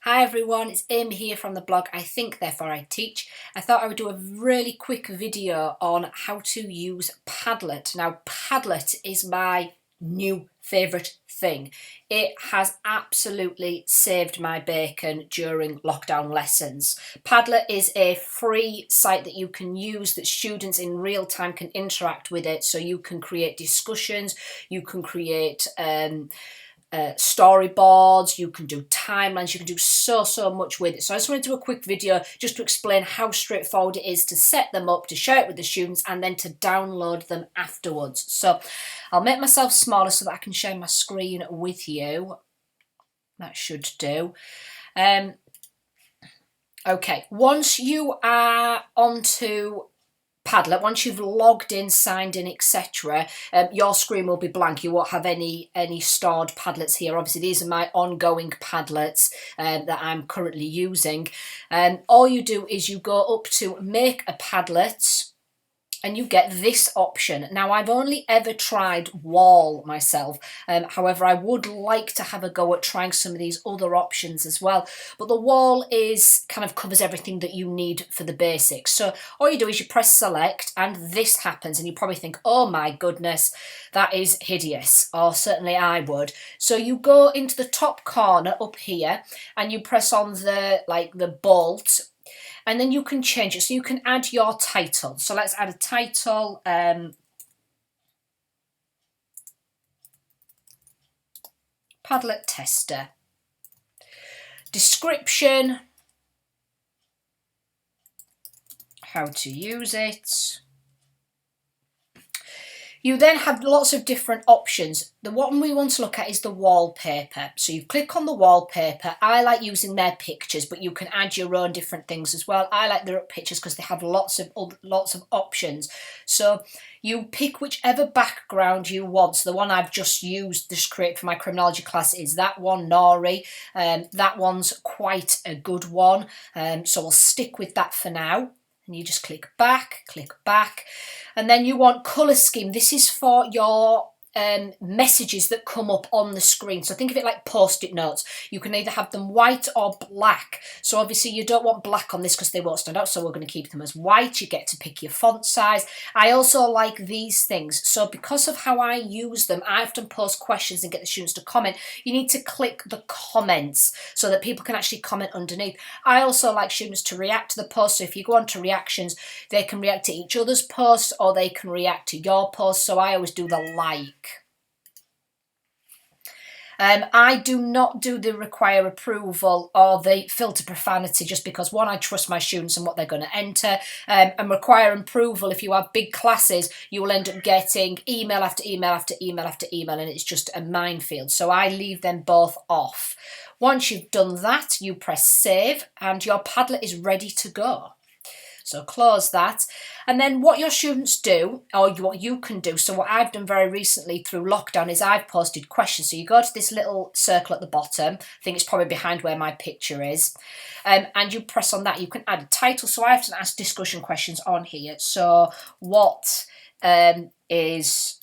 Hi everyone, it's Amy here from the blog I Think Therefore I Teach. I thought I would do a really quick video on how to use Padlet. Now Padlet is my new favourite thing. It has absolutely saved my bacon during lockdown lessons. Padlet is a free site that you can use that students in real time can interact with it, so you can create discussions, you can create storyboards, you can do timelines, you can do so much with it. So I just want to do a quick video just to explain how straightforward it is to set them up, to share it with the students, and then to download them afterwards. So I'll make myself smaller so that I can share my screen with you. That should do. Okay, once you are onto Padlet, once you've logged in, signed in, etc., your screen will be blank. You won't have any stored Padlets here. Obviously, these are my ongoing Padlets that I'm currently using. All you do is you go up to Make a Padlet, and you get this option. Now, I've only ever tried wall myself. However, I would like to have a go at trying some of these other options as well. But the wall kind of covers everything that you need for the basics. So all you do is you press select and this happens, and you probably think, oh my goodness, that is hideous. Or certainly I would. So you go into the top corner up here and you press on the bolt, and then you can change it. So you can add your title. So let's add a title. Padlet tester. Description. How to use it. You then have lots of different options. The one we want to look at is the wallpaper. So you click on the wallpaper. I like using their pictures, but you can add your own different things as well. I like their pictures because they have lots of options. So you pick whichever background you want. So the one I've just used, just create for my criminology class, is that one, Nori. That one's quite a good one. So we'll stick with that for now. And you just click back, and then you want colour scheme. This is for your messages that come up on the screen. So think of it like post-it notes. You can either have them white or black. So obviously you don't want black on this because they won't stand out, so we're going to keep them as white. You get to pick your font size. I also like these things. So because of how I use them, I often post questions and get the students to comment. You need to click the comments so that people can actually comment underneath. I also like students to react to the post. So if you go on to reactions, they can react to each other's posts or they can react to your post. So I always do the like. I do not do the require approval or the filter profanity, just because, one, I trust my students and what they're going to enter, and require approval. If you have big classes, you will end up getting email after email after email after email, and it's just a minefield. So I leave them both off. Once you've done that, you press save and your Padlet is ready to go. So close that. And then what your students do, or what you can do, so what I've done very recently through lockdown is I've posted questions. So you go to this little circle at the bottom. I think it's probably behind where my picture is. And you press on that. You can add a title. So I often ask discussion questions on here. So what is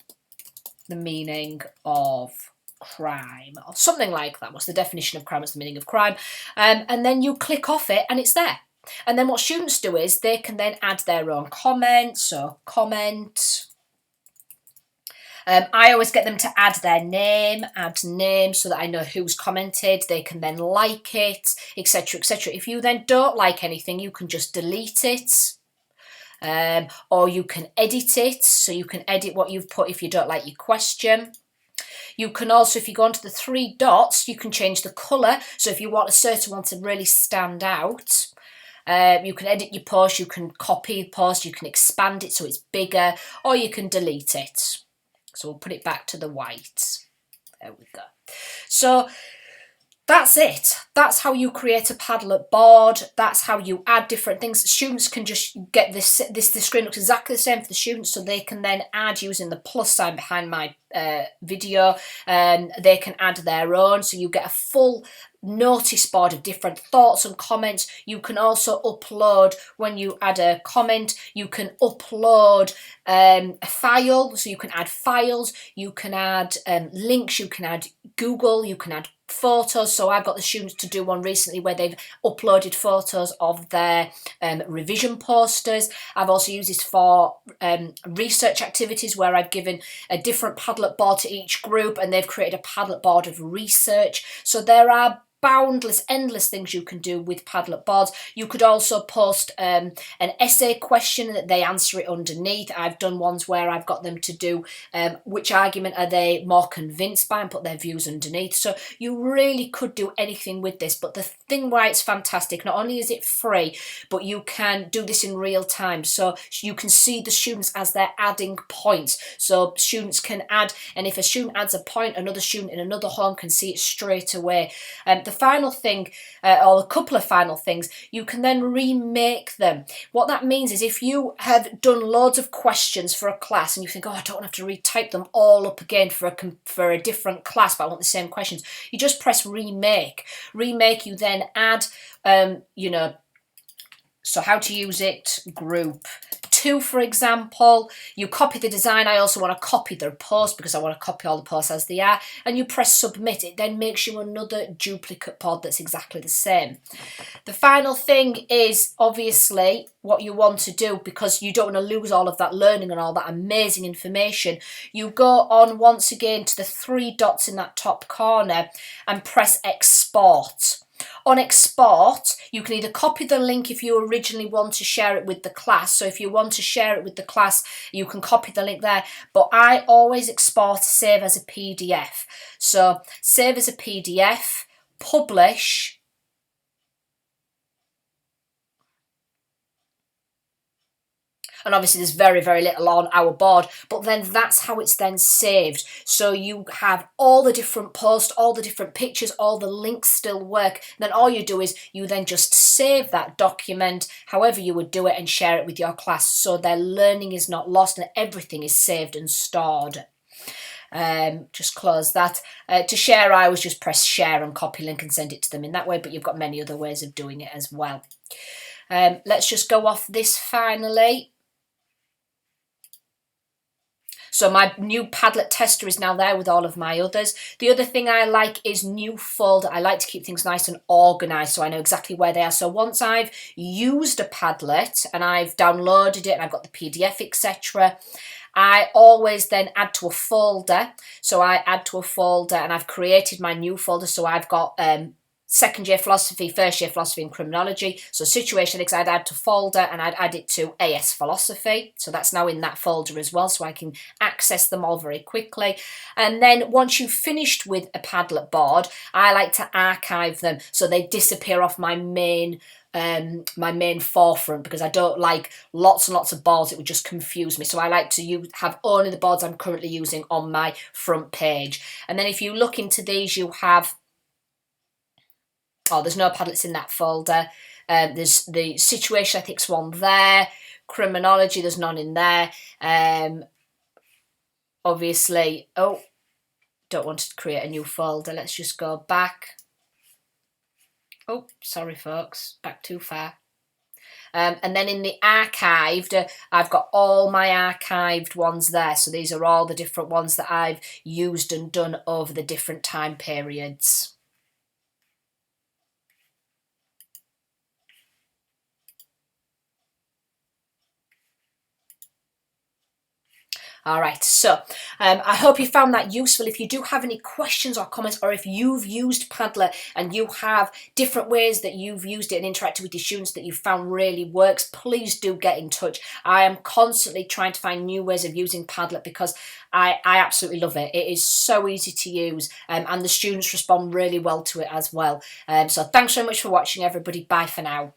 the meaning of crime? Or something like that. What's the definition of crime? What's the meaning of crime? And then you click off it and it's there. And then what students do is they can then add their own comments. So comment. I always get them to add their name, so that I know who's commented. They can then like it, etc., etc. If you then don't like anything, you can just delete it. Or you can edit it. So you can edit what you've put if you don't like your question. You can also, if you go onto the three dots, you can change the colour. So if you want a certain one to really stand out, you can edit your post, you can copy the post, you can expand it so it's bigger, or you can delete it. So we'll put it back to the white. There we go. So that's it. That's how you create a Padlet board. That's how you add different things. Students can just get the screen looks exactly the same for the students, so they can then add using the plus sign behind my video, and they can add their own. So you get a full notice board of different thoughts and comments. You can also upload, when you add a comment, you can upload a file. So you can add files, you can add links, you can add Google, you can add photos, so I've got the students to do one recently where they've uploaded photos of their revision posters. I've also used this for research activities where I've given a different Padlet board to each group and they've created a Padlet board of research. So there are boundless, endless things you can do with Padlet boards. You could also post an essay question that they answer it underneath. I've done ones where I've got them to do which argument are they more convinced by and put their views underneath. So you really could do anything with this, but the thing why it's fantastic, not only is it free, but you can do this in real time. So you can see the students as they're adding points. So students can add, and if a student adds a point, another student in another home can see it straight away. The final thing, or a couple of final things, you can then remake them. What that means is if you have done loads of questions for a class and you think, oh, I don't have to retype them all up again for a different class, but I want the same questions, you just press remake. Remake, you then add, you know, so how to use it, group 2, for example. You copy the design. I also want to copy their post because I want to copy all the posts as they are. And you press submit. It then makes you another duplicate pod that's exactly the same. The final thing is obviously what you want to do, because you don't want to lose all of that learning and all that amazing information. You go on once again to the 3 dots in that top corner and press export. On export, you can either copy the link if you originally want to share it with the class. So if you want to share it with the class, you can copy the link there. But I always export, save as a PDF. So save as a PDF, publish. And obviously there's very, very little on our board, but then that's how it's then saved. So you have all the different posts, all the different pictures, all the links still work. And then all you do is you then just save that document, however you would do it, and share it with your class. So their learning is not lost and everything is saved and stored. Just close that. To share, I always just press share and copy link and send it to them in that way, but you've got many other ways of doing it as well. Let's just go off this finally. So my new Padlet tester is now there with all of my others. The other thing I like is new folder. I like to keep things nice and organised so I know exactly where they are. So once I've used a Padlet and I've downloaded it and I've got the PDF, etc., I always then add to a folder. So I add to a folder and I've created my new folder. So I've got second year philosophy, first year philosophy and criminology. So situationix I'd add to folder and I'd add it to AS philosophy. So that's now in that folder as well, so I can access them all very quickly. And then once you've finished with a Padlet board, I like to archive them so they disappear off my main forefront, because I don't like lots and lots of boards. It would just confuse me. So I like to have only the boards I'm currently using on my front page. And then if you look into these, you have, oh, there's no Padlets in that folder. There's the situation ethics one there. Criminology, there's none in there. Obviously, oh, don't want to create a new folder. Let's just go back. Oh, sorry, folks, back too far. And then in the archived, I've got all my archived ones there. So these are all the different ones that I've used and done over the different time periods. All right, so I hope you found that useful. If you do have any questions or comments, or if you've used Padlet and you have different ways that you've used it and interacted with your students that you found really works, please do get in touch. I am constantly trying to find new ways of using Padlet because I absolutely love it. It is so easy to use, and the students respond really well to it as well. So thanks so much for watching, everybody. Bye for now.